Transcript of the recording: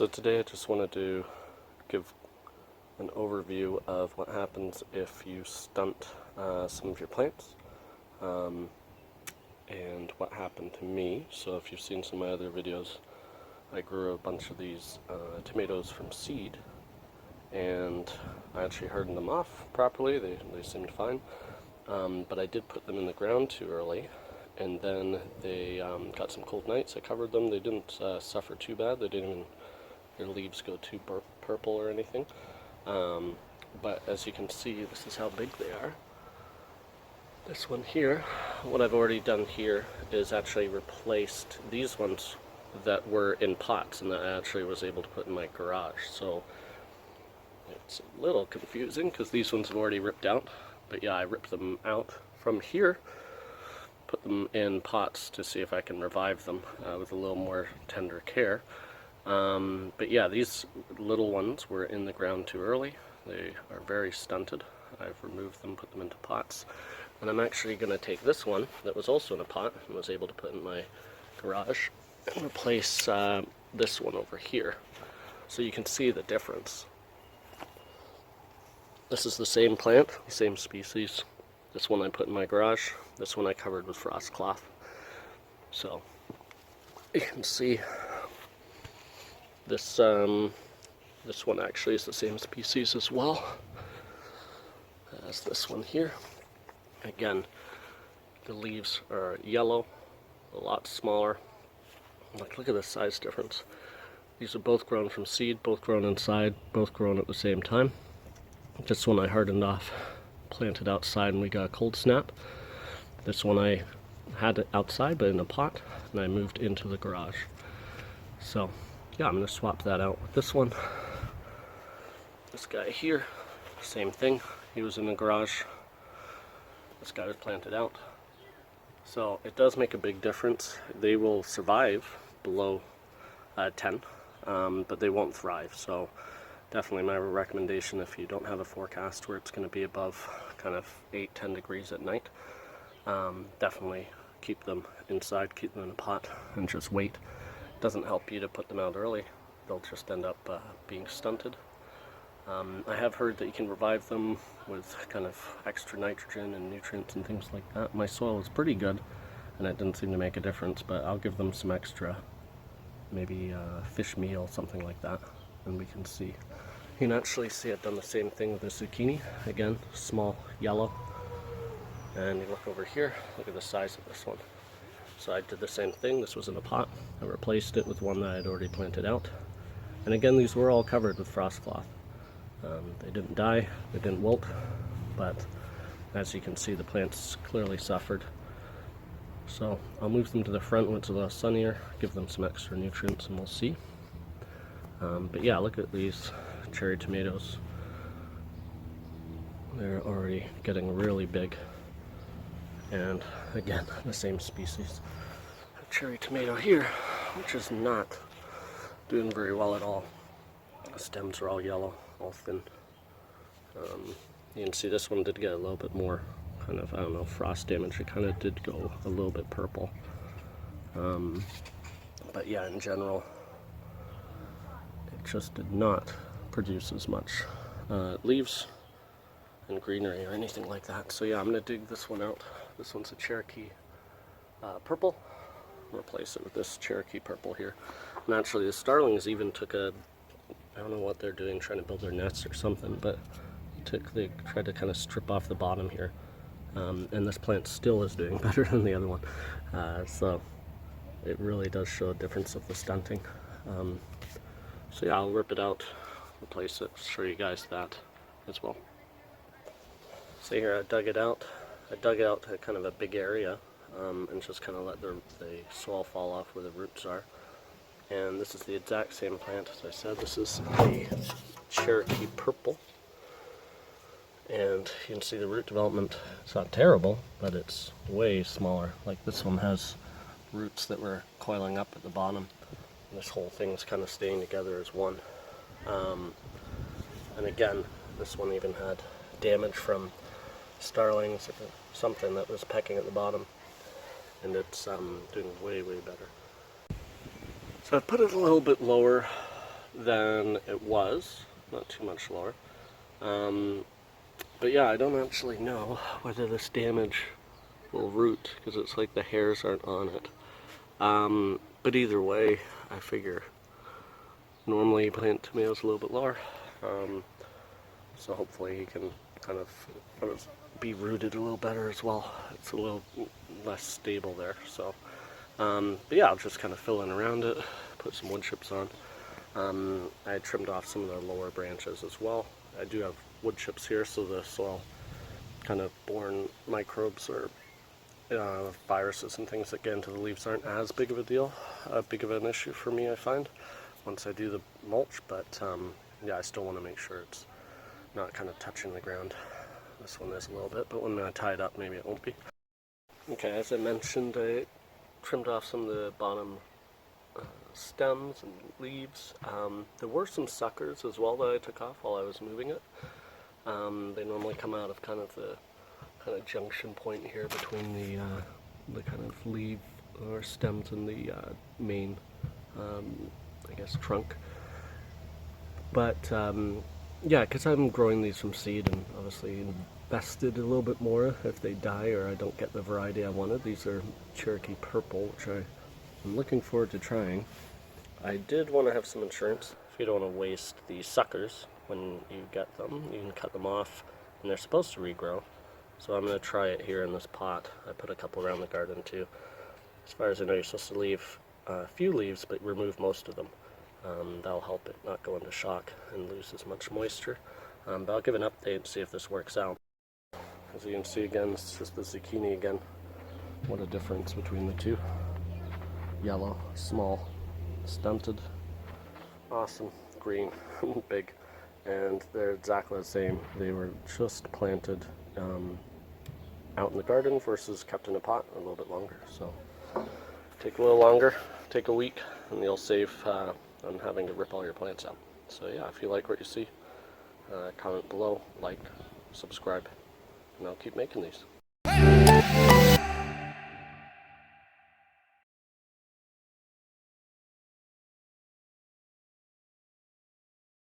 So today I just wanted to give an overview of what happens if you stunt some of your plants, and what happened to me. So if you've seen some of my other videos, I grew a bunch of these tomatoes from seed, and I actually hardened them off properly. They seemed fine, but I did put them in the ground too early, and then they got some cold nights. I covered them. They didn't suffer too bad. They didn't even, their leaves go too purple or anything. But as you can see, this is how big they are. This one here, what I've already done here is actually replaced these ones that were in pots and that I actually was able to put in my garage. So it's a little confusing because these ones have already ripped out. But yeah, I ripped them out from here, put them in pots to see if I can revive them with a little more tender care. But yeah, these little ones were in the ground too early. They are very stunted. I've removed them, put them into pots. And I'm actually going to take this one that was also in a pot and was able to put in my garage and replace this one over here. So you can see the difference. This is the same plant, same species. This one I put in my garage. This one I covered with frost cloth. So you can see this this one actually is the same species as well as this one here. Again, the leaves are yellow, a lot smaller. Look at the size difference. These are both grown from seed, both grown inside, both grown at the same time. This one I hardened off, planted outside, and we got a cold snap. This one I had it outside but in a pot, and I moved into the garage. So yeah, I'm going to swap that out with this one. This guy here, same thing. He was in the garage. This guy was planted out. So it does make a big difference. They will survive below 10, but they won't thrive. So definitely my recommendation, if you don't have a forecast where it's going to be above kind of 8-10 degrees at night, definitely keep them inside, keep them in a pot, and just wait. It doesn't help you to put them out early. They'll just end up being stunted. I have heard that you can revive them with kind of extra nitrogen and nutrients and things like that. My soil is pretty good, and it didn't seem to make a difference, but I'll give them some extra, maybe fish meal, something like that, and we can see. You can actually see I've done the same thing with the zucchini. Again, small, yellow. And you look over here, look at the size of this one. So I did the same thing. This was in a pot. I replaced it with one that I had already planted out. And again, these were all covered with frost cloth. They didn't die, they didn't wilt, but as you can see, the plants clearly suffered. So I'll move them to the front when it's a little sunnier, give them some extra nutrients, and we'll see. But yeah, look at these cherry tomatoes. They're already getting really big. And again, the same species. A cherry tomato here, which is not doing very well at all. The stems are all yellow, all thin. You can see this one did get a little bit more kind of, I don't know, frost damage. It kind of did go a little bit purple. But yeah, in general, it just did not produce as much leaves and greenery or anything like that. So yeah, I'm going to dig this one out. This one's a Cherokee Purple. Replace it with this Cherokee Purple here. And actually the starlings even took a, I don't know what they're doing, trying to build their nests or something, but they tried to kind of strip off the bottom here. And this plant still is doing better than the other one. So it really does show a difference of the stunting. So yeah, I'll rip it out, replace it, show you guys that as well. So here I dug it out. I dug out a kind of a big area and just kind of let the soil fall off where the roots are. And this is the exact same plant, as I said. This is a Cherokee Purple. And you can see the root development. It's not terrible, but it's way smaller. Like this one has roots that were coiling up at the bottom. And this whole thing's kind of staying together as one. And again, this one even had damage from starlings or something that was pecking at the bottom. And it's doing way, way better. So I put it a little bit lower than it was, not too much lower. But yeah, I don't actually know whether this damage will root, because it's like the hairs aren't on it. But either way, I figure normally you plant tomatoes a little bit lower, so hopefully he can kind of be rooted a little better as well. It's a little less stable there, so but yeah, I'll just kind of fill in around it, put some wood chips on. I trimmed off some of the lower branches as well. I do have wood chips here, so the soil kind of borne microbes or viruses and things that get into the leaves aren't as big of a deal, big of an issue for me, I find, once I do the mulch. But yeah, I still want to make sure it's not kind of touching the ground. This one is a little bit, but when I tie it up, maybe it won't be. Okay, as I mentioned, I trimmed off some of the bottom stems and leaves. There were some suckers as well that I took off while I was moving it. They normally come out of kind of the junction point here between the kind of leaf or stems and the main, I guess, trunk. But yeah, because I'm growing these from seed and obviously invested a little bit more if they die or I don't get the variety I wanted. These are Cherokee Purple, which I'm looking forward to trying. I did want to have some insurance. If you don't want to waste the suckers when you get them, you can cut them off, and they're supposed to regrow. So I'm going to try it here in this pot. I put a couple around the garden too. As far as I know, you're supposed to leave a few leaves, but remove most of them. That'll help it not go into shock and lose as much moisture. But I'll give an update and see if this works out. As you can see again, it's just the zucchini again. What a difference between the two. Yellow, small, stunted, awesome, green, big. And they're exactly the same. They were just planted out in the garden versus kept in a pot a little bit longer. So take a little longer, take a week, and you'll save on having to rip all your plants out. So yeah, if you like what you see, comment below, like, subscribe, and I'll keep making these.